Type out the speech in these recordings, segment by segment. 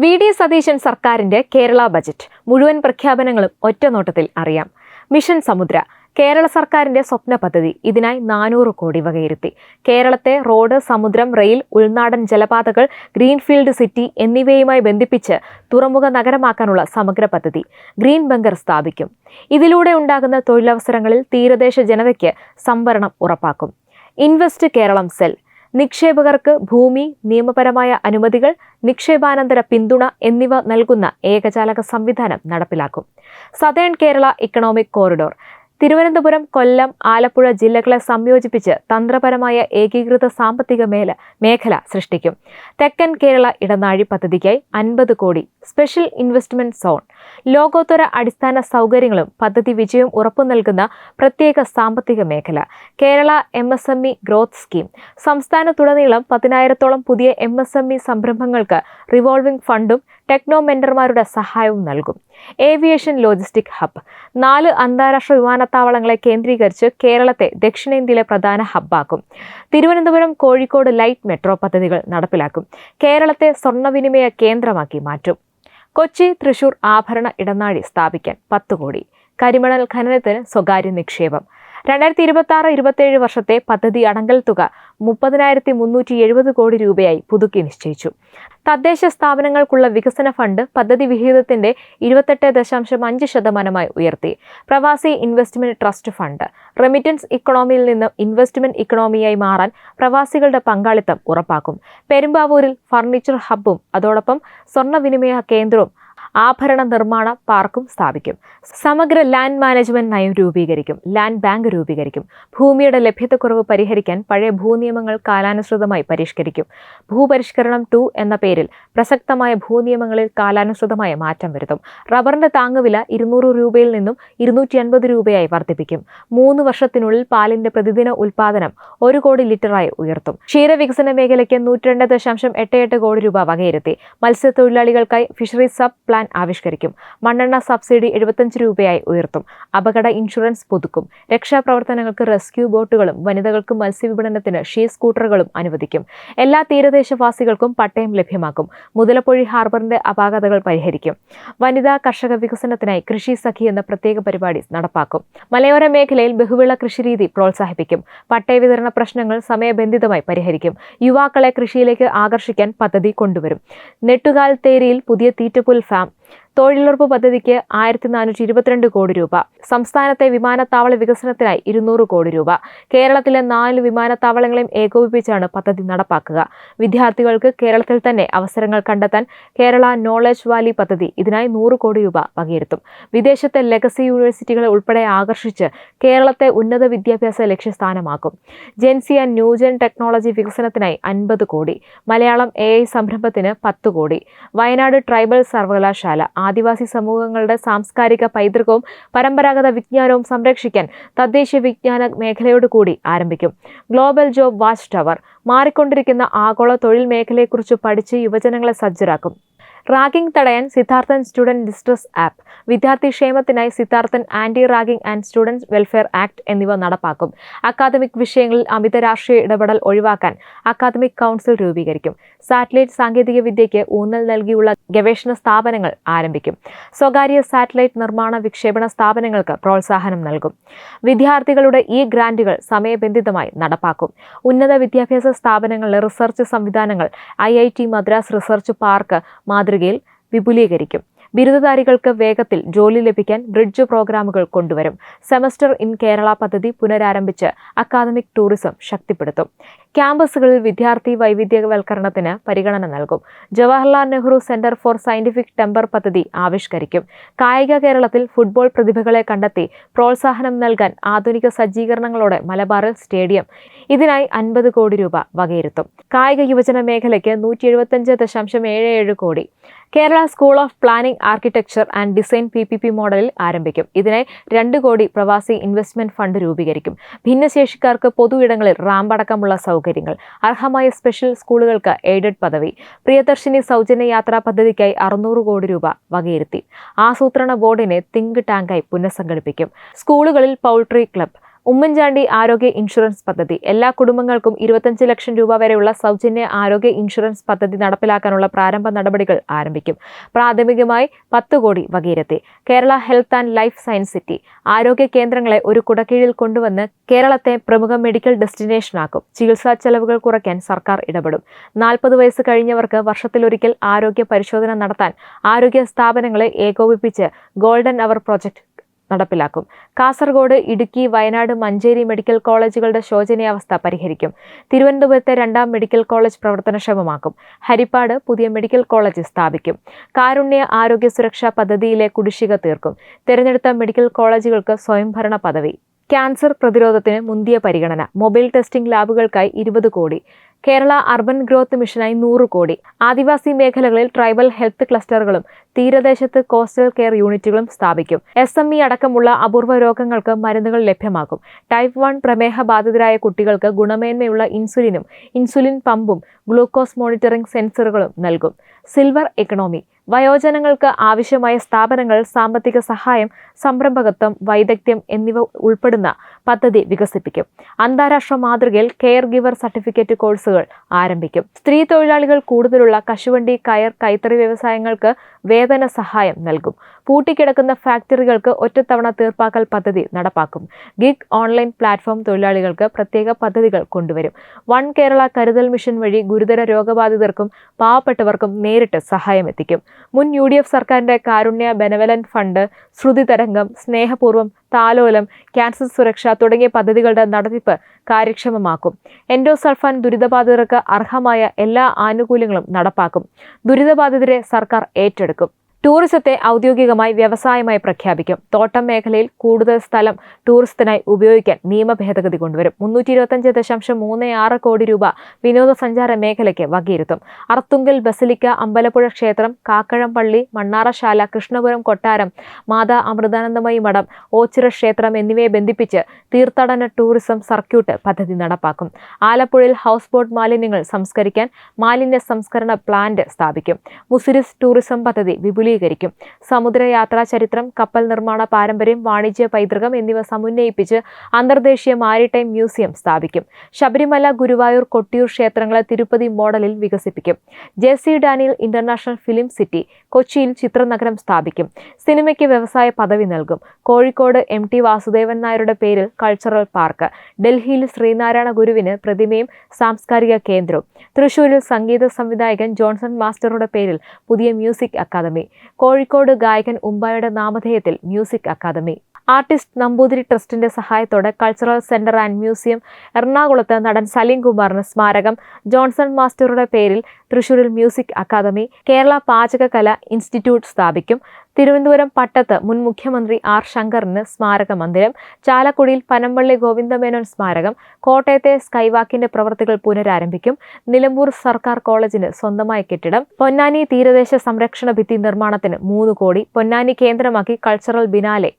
VD. Satheesan സർക്കാരിന്റെ Kerala budget മുഴുവൻ പ്രഖ്യാപനങ്ങളും ഒറ്റനോട്ടത്തിൽ അറിയാം. മിഷൻ സമുദ്ര കേരള സർക്കാരിന്റെ സ്വപ്ന പദ്ധതി. ഇതിനായി 400 കോടി വകയിരുത്തി. കേരളത്തെ റോഡ്, സമുദ്രം, റെയിൽ, ഉൾനാടൻ ജലപാതകൾ, ഗ്രീൻഫീൽഡ് സിറ്റി എന്നിവയുമായി ബന്ധിപ്പിച്ച് തുറമുഖ നഗരമാക്കാനുള്ള സമഗ്ര പദ്ധതി. ഗ്രീൻ ബങ്കർ സ്ഥാപിക്കും. ഇതിലൂടെ ഉണ്ടാകുന്ന തൊഴിലവസരങ്ങളിൽ തീരദേശ ജനതയ്ക്ക് സംവരണം ഉറപ്പാക്കും. ഇൻവെസ്റ്റ് കേരളം സെൽ നിക്ഷേപകർക്ക് ഭൂമി, നിയമപരമായ അനുമതികൾ, നിക്ഷേപാനന്തര പിന്തുണ എന്നിവ നൽകുന്ന ഏകജാലക സംവിധാനം നടപ്പിലാക്കും. Southern Kerala economic corridor Thiruvananthapuram, Kollam, Alappuzha ജില്ലകളെ സംയോജിപ്പിച്ച് തന്ത്രപരമായ ഏകീകൃത സാമ്പത്തിക മേഖല സൃഷ്ടിക്കും. തെക്കൻ കേരള ഇടനാഴി പദ്ധതിക്കായി 50 കോടി. സ്പെഷ്യൽ ഇൻവെസ്റ്റ്മെന്റ് സോൺ ലോകോത്തര അടിസ്ഥാന സൗകര്യങ്ങളും പദ്ധതി വിജയവും ഉറപ്പു നൽകുന്ന പ്രത്യേക സാമ്പത്തിക മേഖല. കേരള MSME ഗ്രോത്ത് സ്കീം സംസ്ഥാനത്തുടനീളം 10,000-ഓളം പുതിയ MSME സംരംഭങ്ങൾക്ക് റിവോൾവിംഗ് ഫണ്ടും ടെക്നോ മെന്റർമാരുടെ സഹായവും നൽകും. ഏവിയേഷൻ ലോജിസ്റ്റിക് ഹബ്ബ് 4 അന്താരാഷ്ട്ര വിമാനത്താവളങ്ങളെ കേന്ദ്രീകരിച്ച് കേരളത്തെ ദക്ഷിണേന്ത്യയിലെ പ്രധാന ഹബ്ബാക്കും. തിരുവനന്തപുരം, കോഴിക്കോട് ലൈറ്റ് മെട്രോ പദ്ധതികൾ നടപ്പിലാക്കും. കേരളത്തെ സ്വർണ്ണവിനിമയ കേന്ദ്രമാക്കി മാറ്റും. കൊച്ചി, തൃശൂർ ആഭരണ ഇടനാഴി സ്ഥാപിക്കാൻ 10 കോടി. കരിമണൽ ഖനനത്തിന് സ്വകാര്യ നിക്ഷേപം 2026-27 വർഷത്തെ പദ്ധതി അടങ്കൽ തുക 30,370 കോടി രൂപയായി പുതുക്കി നിശ്ചയിച്ചു. തദ്ദേശ സ്ഥാപനങ്ങൾക്കുള്ള വികസന ഫണ്ട് പദ്ധതി വിഹിതത്തിന്റെ 28.5% ഉയർത്തി. പ്രവാസി ഇൻവെസ്റ്റ്മെന്റ് ട്രസ്റ്റ് ഫണ്ട് റെമിറ്റൻസ് ഇക്കണോമിയിൽ നിന്ന് ഇൻവെസ്റ്റ്മെന്റ് ഇക്കണോമിയായി മാറാൻ പ്രവാസികളുടെ പങ്കാളിത്തം ഉറപ്പാക്കും. പെരുമ്പാവൂരിൽ ഫർണിച്ചർ ഹബ്ബും അതോടൊപ്പം സ്വർണ്ണവിനിമയ കേന്ദ്രവും ആഭരണ നിർമ്മാണ പാർക്കും സ്ഥാപിക്കും. സമഗ്ര ലാൻഡ് മാനേജ്മെന്റ് നയം രൂപീകരിക്കും. ലാൻഡ് ബാങ്ക് രൂപീകരിക്കും. ഭൂമിയുടെ ലഭ്യതക്കുറവ് പരിഹരിക്കാൻ പഴയ ഭൂനിയമങ്ങൾ കാലാനുസൃതമായി പരിഷ്കരിക്കും. ഭൂപരിഷ്കരണം 2 എന്ന പേരിൽ പ്രസക്തമായ ഭൂനിയമങ്ങളിൽ കാലാനുസൃതമായ മാറ്റം വരുത്തും. റബ്ബറിന്റെ താങ്ങുവില 200 രൂപയിൽ നിന്നും 250 രൂപയായി വർദ്ധിപ്പിക്കും. 3 വർഷത്തിനുള്ളിൽ പാലിന്റെ പ്രതിദിന ഉൽപാദനം 1 കോടി ലിറ്ററായി ഉയർത്തും. ക്ഷീരവികസന മേഖലയ്ക്ക് 102.88 കോടി രൂപ വകയിരുത്തി. മത്സ്യത്തൊഴിലാളികൾക്കായി ഫിഷറീസ് സബ് പ്ലാൻ ആവിഷ്കരിക്കും. മണ്ണെണ്ണ സബ്സിഡി 75 രൂപയായി ഉയർത്തും. അപകട ഇൻഷുറൻസ് പുതുക്കും. രക്ഷാപ്രവർത്തനങ്ങൾക്ക് റെസ്ക്യൂ ബോട്ടുകളും വനിതകൾക്ക് മത്സ്യവിപണനത്തിന് ഷീ സ്കൂട്ടറുകളും അനുവദിക്കും. എല്ലാ തീരദേശവാസികൾക്കും പട്ടയം ലഭ്യമാക്കും. മുതലപ്പൊഴി ഹാർബറിന്റെ അപാകതകൾ പരിഹരിക്കും. വനിതാ കർഷക വികസനത്തിനായി കൃഷി സഖി എന്ന പ്രത്യേക പരിപാടി നടപ്പാക്കും. മലയോര മേഖലയിൽ ബഹുവിള കൃഷിരീതി പ്രോത്സാഹിപ്പിക്കും. പട്ടയ വിതരണ പ്രശ്നങ്ങൾ സമയബന്ധിതമായി പരിഹരിക്കും. യുവാക്കളെ കൃഷിയിലേക്ക് ആകർഷിക്കാൻ പദ്ധതി കൊണ്ടുവരും. നെട്ടുകാൽ തേരിയിൽ പുതിയ തീറ്റപ്പുൽ ഫാം തൊഴിലുറപ്പ് പദ്ധതിക്ക് 1,422 കോടി രൂപ. സംസ്ഥാനത്തെ വിമാനത്താവള വികസനത്തിനായി 200 കോടി രൂപ. കേരളത്തിലെ 4 വിമാനത്താവളങ്ങളെയും ഏകോപിപ്പിച്ചാണ് പദ്ധതി നടപ്പാക്കുക. വിദ്യാർത്ഥികൾക്ക് കേരളത്തിൽ തന്നെ അവസരങ്ങൾ കണ്ടെത്താൻ കേരള നോളജ് വാലി പദ്ധതി ഇതിനായി 100 കോടി രൂപ വകയിരുത്തും. വിദേശത്തെ ലെഗസി യൂണിവേഴ്സിറ്റികളെ ഉൾപ്പെടെ ആകർഷിച്ച് കേരളത്തെ ഉന്നത വിദ്യാഭ്യാസ ലക്ഷ്യസ്ഥാനമാക്കും. ജെൻസി ആൻഡ് ന്യൂജൻ ടെക്നോളജി വികസനത്തിനായി 50 കോടി. മലയാളം AI സംരംഭത്തിന് 10 കോടി. വയനാട് ട്രൈബൽ സർവകലാശാല ആദിവാസി സമൂഹങ്ങളുടെ സാംസ്കാരിക പൈതൃകവും പരമ്പരാഗത വിജ്ഞാനവും സംരക്ഷിക്കാൻ തദ്ദേശീയ വിജ്ഞാന മേഖലയോട് കൂടി ആരംഭിക്കും. ഗ്ലോബൽ ജോബ് വാച്ച് ടവർ മാറിക്കൊണ്ടിരിക്കുന്ന ആഗോള തൊഴിൽ മേഖലയെക്കുറിച്ച് പഠിച്ച് യുവജനങ്ങളെ സജ്ജരാക്കും. റാഗിംഗ് തടയാൻ സിദ്ധാർത്ഥൻ സ്റ്റുഡന്റ് ഡിസ്ട്രസ് ആപ്പ്. വിദ്യാർത്ഥി ക്ഷേമത്തിനായി Siddharthan anti ragging and student welfare act എന്നിവ നടപ്പാക്കും. അക്കാദമിക് വിഷയങ്ങളിൽ അമിത രാഷ്ട്രീയ ഇടപെടൽ ഒഴിവാക്കാൻ അക്കാദമിക് കൗൺസിൽ രൂപീകരിക്കും. സാറ്റലൈറ്റ് സാങ്കേതിക വിദ്യയ്ക്ക് ഊന്നൽ നൽകിയുള്ള ഗവേഷണ സ്ഥാപനങ്ങൾ ആരംഭിക്കും. സ്വകാര്യ സാറ്റലൈറ്റ് നിർമ്മാണ വിക്ഷേപണ സ്ഥാപനങ്ങൾക്ക് പ്രോത്സാഹനം നൽകും. വിദ്യാർത്ഥികളുടെ ഗ്രാന്റുകൾ സമയബന്ധിതമായി നടപ്പാക്കും. ഉന്നത വിദ്യാഭ്യാസ സ്ഥാപനങ്ങളിലെ റിസർച്ച് സംവിധാനങ്ങൾ IIT മദ്രാസ് റിസർച്ച് പാർക്ക് മാതൃകയിൽ വിപുലീകരിക്കും. ബിരുദധാരികൾക്ക് വേഗത്തിൽ ജോലി ലഭിക്കാൻ ബ്രിഡ്ജ് പ്രോഗ്രാമുകൾ കൊണ്ടുവരും. സെമസ്റ്റർ ഇൻ കേരള പദ്ധതി പുനരാരംഭിച്ച് അക്കാദമിക് ടൂറിസം ശക്തിപ്പെടുത്തും. ക്യാമ്പസുകളിൽ വിദ്യാർത്ഥി വൈവിധ്യവൽക്കരണത്തിന് പരിഗണന നൽകും. Jawaharlal Nehru centre for scientific temper പദ്ധതി ആവിഷ്കരിക്കും. കായിക കേരളത്തിൽ ഫുട്ബോൾ പ്രതിഭകളെ കണ്ടെത്തി പ്രോത്സാഹനം നൽകാൻ ആധുനിക സജ്ജീകരണങ്ങളോടെ മലബാറിൽ സ്റ്റേഡിയം ഇതിനായി 50 കോടി രൂപ വകയിരുത്തും. കായിക യുവജന മേഖലയ്ക്ക് 175.77 കോടി. Kerala school of planning, architecture and design PPP മോഡലിൽ ആരംഭിക്കും. ഇതിനായി 2 കോടി പ്രവാസി ഇൻവെസ്റ്റ്മെന്റ് ഫണ്ട് രൂപീകരിക്കും. ഭിന്നശേഷിക്കാർക്ക് പൊതു ഇടങ്ങളിൽ റാമ്പ് അടക്കമുള്ള സൗകര്യങ്ങൾ. അർഹമായ സ്പെഷ്യൽ സ്കൂളുകൾക്ക് എയ്ഡഡ് പദവി. പ്രിയദർശിനി സൗജന്യ യാത്രാ പദ്ധതിക്കായി 600 കോടി രൂപ വകയിരുത്തി. ആസൂത്രണ ബോർഡിനെ തിങ്ക് ടാങ്കായി പുനഃസംഘടിപ്പിക്കും. സ്കൂളുകളിൽ പൗൾട്രി ക്ലബ് ഉമ്മൻചാണ്ടി ആരോഗ്യ ഇൻഷുറൻസ് പദ്ധതി. എല്ലാ കുടുംബങ്ങൾക്കും 25 ലക്ഷം രൂപ വരെയുള്ള സൗജന്യ ആരോഗ്യ ഇൻഷുറൻസ് പദ്ധതി നടപ്പിലാക്കാനുള്ള പ്രാരംഭ നടപടികൾ ആരംഭിക്കും. പ്രാഥമികമായി 10 കോടി വകയിരുത്തി. Kerala health and life science city. ആരോഗ്യ കേന്ദ്രങ്ങളെ ഒരു കുടക്കീഴിൽ കൊണ്ടുവന്ന് കേരളത്തെ പ്രമുഖ മെഡിക്കൽ ഡെസ്റ്റിനേഷനാക്കും. ചികിത്സാ ചെലവുകൾ കുറയ്ക്കാൻ സർക്കാർ ഇടപെടും. 40 വയസ്സ് കഴിഞ്ഞവർക്ക് വർഷത്തിലൊരിക്കൽ ആരോഗ്യ പരിശോധന നടത്താൻ ആരോഗ്യ സ്ഥാപനങ്ങളെ ഏകോപിപ്പിച്ച് ഗോൾഡൻ അവർ പ്രോജക്ട് നടപ്പിലാക്കും. കാസർഗോഡ്, ഇടുക്കി, വയനാട്, മഞ്ചേരി മെഡിക്കൽ കോളേജുകളുടെ ശോചനീയാവസ്ഥ പരിഹരിക്കും. തിരുവനന്തപുരത്തെ 2ാം മെഡിക്കൽ കോളേജ് പ്രവർത്തനക്ഷമമാക്കും. ഹരിപ്പാട് പുതിയ മെഡിക്കൽ കോളേജ് സ്ഥാപിക്കും. കാരുണ്യ ആരോഗ്യ സുരക്ഷാ പദ്ധതിയിലെ കുടിശ്ശിക തീർക്കും. തിരഞ്ഞെടുത്ത മെഡിക്കൽ കോളേജുകൾക്ക് സ്വയംഭരണ പദവി. ക്യാൻസർ പ്രതിരോധത്തിന് മുന്തിയ പരിഗണന. മൊബൈൽ ടെസ്റ്റിംഗ് ലാബുകൾക്കായി 20 കോടി. കേരള അർബൻ ഗ്രോത്ത് മിഷനായി 100 കോടി. ആദിവാസി മേഖലകളിൽ ട്രൈബൽ ഹെൽത്ത് ക്ലസ്റ്ററുകളും തീരദേശത്ത് കോസ്റ്റൽ കെയർ യൂണിറ്റുകളും സ്ഥാപിക്കും. SME അടക്കമുള്ള അപൂർവ രോഗങ്ങൾക്ക് മരുന്നുകൾ ലഭ്യമാക്കും. ടൈപ്പ് 1 പ്രമേഹ ബാധിതരായ കുട്ടികൾക്ക് ഗുണമേന്മയുള്ള ഇൻസുലിനും ഇൻസുലിൻ പമ്പും ഗ്ലൂക്കോസ് മോണിറ്ററിംഗ് സെൻസറുകളും നൽകും. Silver economy. വയോജനങ്ങൾക്ക് ആവശ്യമായ സ്ഥാപനങ്ങൾ, സാമ്പത്തിക സഹായം, സംരംഭകത്വം, വൈദഗ്ധ്യം എന്നിവ ഉൾപ്പെടുന്ന പദ്ധതി വികസിപ്പിക്കും. അന്താരാഷ്ട്ര മാതൃകയിൽ കെയർ ഗിവർ സർട്ടിഫിക്കറ്റ് കോഴ്സുകൾ ആരംഭിക്കും. സ്ത്രീ തൊഴിലാളികൾ കൂടുതലുള്ള കശുവണ്ടി, കയർ, കൈത്തറി വ്യവസായങ്ങൾക്ക് വേതന സഹായം നൽകും. പൂട്ടിക്കിടക്കുന്ന ഫാക്ടറികൾക്ക് ഒറ്റത്തവണ തീർപ്പാക്കൽ പദ്ധതി നടപ്പാക്കും. ഗിഗ് ഓൺലൈൻ പ്ലാറ്റ്ഫോം തൊഴിലാളികൾക്ക് പ്രത്യേക പദ്ധതികൾ കൊണ്ടുവരും. വൺ കേരള കരുതൽ മിഷൻ വഴി ഗുരുതര രോഗബാധിതർക്കും പാവപ്പെട്ടവർക്കും നേരിട്ട് സഹായം എത്തിക്കും. മുൻ UDF സർക്കാരിന്റെ കാരുണ്യ ബെനവലന്റ് ഫണ്ട്, ശ്രുതി തരംഗം, സ്നേഹപൂർവ്വം, താലോലം, ക്യാൻസർ സുരക്ഷ തുടങ്ങിയ പദ്ധതികളുടെ നടത്തിപ്പ് കാര്യക്ഷമമാക്കും. എൻഡോസൾഫാൻ ദുരിതബാധിതർക്ക് അർഹമായ എല്ലാ ആനുകൂല്യങ്ങളും നടപ്പാക്കും. ദുരിതബാധിതരെ സർക്കാർ ഏറ്റെടുക്കും. ടൂറിസത്തെ ഔദ്യോഗികമായി വ്യവസായമായി പ്രഖ്യാപിക്കും. തോട്ടം മേഖലയിൽ കൂടുതൽ സ്ഥലം ടൂറിസത്തിനായി ഉപയോഗിക്കാൻ നിയമ ഭേദഗതി കൊണ്ടുവരും. 325.36 കോടി രൂപ വിനോദസഞ്ചാര മേഖലയ്ക്ക് വകയിരുത്തും. അർത്തുങ്കൽ ബസിലിക്ക, അമ്പലപ്പുഴ ക്ഷേത്രം, കാക്കഴം പള്ളി, മണ്ണാറശാല, കൃഷ്ണപുരം കൊട്ടാരം, മാതാ അമൃതാനന്ദമയി മഠം, ഓച്ചിറ ക്ഷേത്രം എന്നിവയെ ബന്ധിപ്പിച്ച് തീർത്ഥാടന ടൂറിസം സർക്യൂട്ട് പദ്ധതി നടപ്പാക്കും. ആലപ്പുഴയിൽ ഹൗസ് ബോട്ട് മാലിന്യങ്ങൾ സംസ്കരിക്കാൻ മാലിന്യ സംസ്കരണ പ്ലാന്റ് സ്ഥാപിക്കും. മുസിരിസ് ടൂറിസം പദ്ധതി വിപുലീകരിക്കും. സമുദ്രയാത്രാ ചരിത്രം, കപ്പൽ നിർമ്മാണ പാരമ്പര്യം, വാണിജ്യ പൈതൃകം എന്നിവ സമന്വയിപ്പിച്ച് അന്തർദേശീയ മാരിടൈം മ്യൂസിയം സ്ഥാപിക്കും. ശബരിമല, ഗുരുവായൂർ, കൊട്ടിയൂർ ക്ഷേത്രങ്ങളെ തിരുപ്പതി മോഡലിൽ വികസിപ്പിക്കും. JC Daniel international film city, കൊച്ചിയിൽ ചിത്രനഗരം സ്ഥാപിക്കും. സിനിമയ്ക്ക് വ്യവസായ പദവി നൽകും. കോഴിക്കോട് MT വാസുദേവൻ നായരുടെ പേരിൽ കൾച്ചറൽ പാർക്ക്. ഡൽഹിയിൽ ശ്രീനാരായണ ഗുരുവിന് പ്രതിമയും സാംസ്കാരിക കേന്ദ്രവും. തൃശൂരിൽ സംഗീത സംവിധായകൻ ജോൺസൺ മാസ്റ്ററുടെ പേരിൽ പുതിയ മ്യൂസിക് അക്കാദമി. കോഴിക്കോട് ഗായകൻ ഉമ്പായുടെ നാമധേയത്തിൽ മ്യൂസിക് അക്കാദമി. ആർട്ടിസ്റ്റ് നമ്പൂതിരി ട്രസ്റ്റിന്റെ സഹായത്തോടെ കൾച്ചറൽ സെന്റർ ആൻഡ് മ്യൂസിയം. എറണാകുളത്ത് നടൻ സലീം കുമാറിന് സ്മാരകം. ജോൺസൺ മാസ്റ്ററുടെ പേരിൽ തൃശൂരിൽ മ്യൂസിക് അക്കാദമി. കേരള പാചകകല ഇൻസ്റ്റിറ്റ്യൂട്ട് സ്ഥാപിക്കും. തിരുവനന്തപുരം പട്ടത്ത് മുൻ മുഖ്യമന്ത്രി R. ശങ്കറിന് സ്മാരക മന്ദിരം. ചാലക്കുടിയിൽ പനമ്പള്ളി ഗോവിന്ദമേനോൻ സ്മാരകം. കോട്ടയത്തെ സ്കൈവാക്കിന്റെ പ്രവൃത്തികൾ പുനരാരംഭിക്കും. നിലമ്പൂർ സർക്കാർ കോളേജിന് സ്വന്തമായ കെട്ടിടം. പൊന്നാനി തീരദേശ സംരക്ഷണ ഭിത്തി നിർമ്മാണത്തിന് 3 കോടി. പൊന്നാനി കേന്ദ്രമാക്കി കൾച്ചറൽ ബിനാലെ.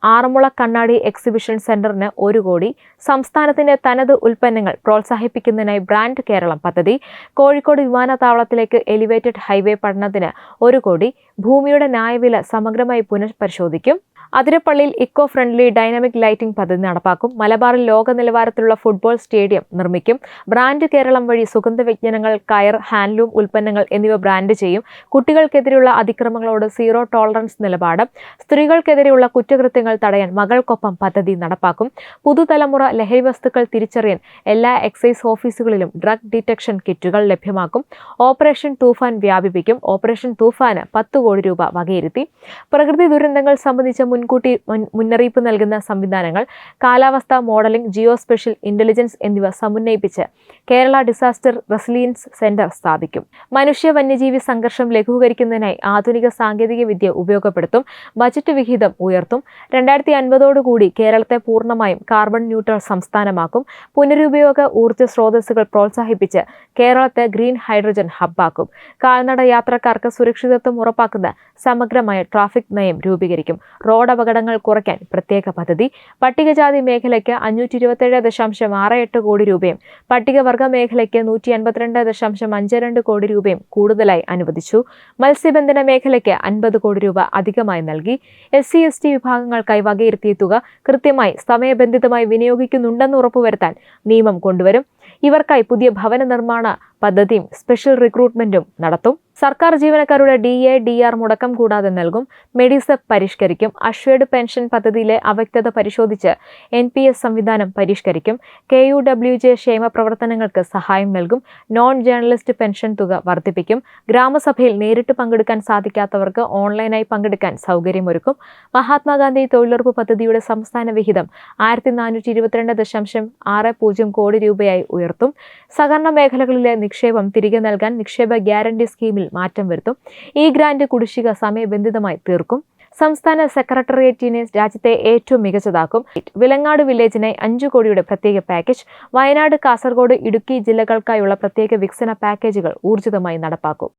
ആറന്മുള കണ്ണാടി എക്സിബിഷൻ സെന്ററിന് 1 കോടി. സംസ്ഥാനത്തിന്റെ തനത് ഉൽപ്പന്നങ്ങൾ പ്രോത്സാഹിപ്പിക്കുന്നതിനായി ബ്രാൻഡ് കേരളം പദ്ധതി. കോഴിക്കോട് വിമാനത്താവളത്തിലേക്ക് എലിവേറ്റഡ് ഹൈവേ പഠനത്തിന് 1 കോടി. ഭൂമിയുടെ ന്യായവില സമഗ്രമായി പുനഃപരിശോധിക്കും. അതിരപ്പള്ളിയിൽ ഇക്കോ ഫ്രണ്ട്ലി ഡൈനാമിക് ലൈറ്റിംഗ് പദ്ധതി നടപ്പാക്കും. മലബാറിൽ ലോക നിലവാരത്തിലുള്ള ഫുട്ബോൾ സ്റ്റേഡിയം നിർമ്മിക്കും. ബ്രാൻഡ് കേരളം വഴി സുഗന്ധവ്യഞ്ജനങ്ങൾ, കയർ, ഹാൻഡ്ലൂം ഉൽപ്പന്നങ്ങൾ എന്നിവ ബ്രാൻഡ് ചെയ്യും. കുട്ടികൾക്കെതിരെയുള്ള അതിക്രമങ്ങളോട് സീറോ ടോളറൻസ് നിലപാട്. സ്ത്രീകൾക്കെതിരെയുള്ള കുറ്റകൃത്യങ്ങൾ തടയാൻ മകൾക്കൊപ്പം പദ്ധതി നടപ്പാക്കും. പുതുതലമുറ ലഹരി വസ്തുക്കൾ തിരിച്ചറിയാൻ എല്ലാ എക്സൈസ് ഓഫീസുകളിലും ഡ്രഗ് ഡിറ്റക്ഷൻ കിറ്റുകൾ ലഭ്യമാക്കും. ഓപ്പറേഷൻ തൂഫാൻ വ്യാപിപ്പിക്കും. ഓപ്പറേഷൻ തൂഫാന് 10 കോടി രൂപ വകയിരുത്തി. പ്രകൃതി ദുരന്തങ്ങൾ സംബന്ധിച്ച മുൻകൂട്ടി മുന്നറിയിപ്പ് നൽകുന്ന സംവിധാനങ്ങൾ, കാലാവസ്ഥാ മോഡലിംഗ്, ജിയോ സ്പെഷ്യൽ ഇന്റലിജൻസ് എന്നിവ സമന്വയിപ്പിച്ച് കേരള ഡിസാസ്റ്റർ റെസിലിയൻസ് സെന്റർ സ്ഥാപിക്കും. മനുഷ്യ വന്യജീവി സംഘർഷം ലഘൂകരിക്കുന്നതിനായി ആധുനിക സാങ്കേതിക വിദ്യ ഉപയോഗപ്പെടുത്തും. ബജറ്റ് വിഹിതം ഉയർത്തും. 2050 കേരളത്തെ പൂർണ്ണമായും കാർബൺ ന്യൂട്രൽ സംസ്ഥാനമാക്കും. പുനരുപയോഗ ഊർജ്ജ സ്രോതസ്സുകൾ പ്രോത്സാഹിപ്പിച്ച് കേരളത്തെ ഗ്രീൻ ഹൈഡ്രജൻ ഹബ്ബാക്കും. കാൽനട യാത്രക്കാർക്ക് സുരക്ഷിതത്വം ഉറപ്പാക്കുന്ന സമഗ്രമായ ട്രാഫിക് നയം രൂപീകരിക്കും. റോഡ് റോഡ് അപകടങ്ങൾ കുറയ്ക്കാൻ പ്രത്യേക പദ്ധതി. പട്ടികജാതി മേഖലയ്ക്ക് 527.68 കോടി രൂപയും പട്ടികവർഗ മേഖലയ്ക്ക് 182.52 കോടി രൂപയും കൂടുതലായി അനുവദിച്ചു. മത്സ്യബന്ധന മേഖലയ്ക്ക് 50 കോടി രൂപ അധികമായി നൽകി. SC/ST വിഭാഗങ്ങൾക്കായി വകയിരുത്തിയ തുക കൃത്യമായി സമയബന്ധിതമായി വിനിയോഗിക്കുന്നുണ്ടെന്ന് ഉറപ്പുവരുത്താൻ നിയമം കൊണ്ടുവരും. ഇവർക്കായി പുതിയ ഭവന നിർമ്മാണ പദ്ധതിയും സ്പെഷ്യൽ റിക്രൂട്ട്മെന്റും നടത്തും. സർക്കാർ ജീവനക്കാരുടെ DA, DR മുടക്കം കൂടാതെ നൽകും. മെഡിസെപ് പരിഷ്കരിക്കും. അഷ്വേർഡ് പെൻഷൻ പദ്ധതിയിലെ അവ്യക്തത പരിശോധിച്ച് NPS സംവിധാനം പരിഷ്കരിക്കും. KUWJ ക്ഷേമ പ്രവർത്തനങ്ങൾക്ക് സഹായം നൽകും. നോൺ ജേർണലിസ്റ്റ് പെൻഷൻ തുക വർദ്ധിപ്പിക്കും. ഗ്രാമസഭയിൽ നേരിട്ട് പങ്കെടുക്കാൻ സാധിക്കാത്തവർക്ക് ഓൺലൈനായി പങ്കെടുക്കാൻ സൗകര്യമൊരുക്കും. മഹാത്മാഗാന്ധി തൊഴിലുറപ്പ് പദ്ധതിയുടെ സംസ്ഥാന വിഹിതം 1422.60 കോടി രൂപയായി ഉയർത്തും. സഹകരണ മേഖലകളിലെ നിക്ഷേപം തിരികെ നൽകാൻ നിക്ഷേപ ഗ്യാരണ്ടി സ്കീമിൽ മാറ്റം വരുത്തും. ഈ ഗ്രാന്റ് കുടിശ്ശിക സമയബന്ധിതമായി തീർക്കും. സംസ്ഥാന സെക്രട്ടേറിയറ്റിനെ രാജ്യത്തെ ഏറ്റവും മികച്ചതാക്കും. വിലങ്ങാട് വില്ലേജിനായി 5 കോടിയുടെ പ്രത്യേക പാക്കേജ്. വയനാട്, കാസർഗോഡ്, ഇടുക്കി ജില്ലകൾക്കായുള്ള പ്രത്യേക വികസന പാക്കേജുകൾ ഊർജിതമായി നടപ്പാക്കും.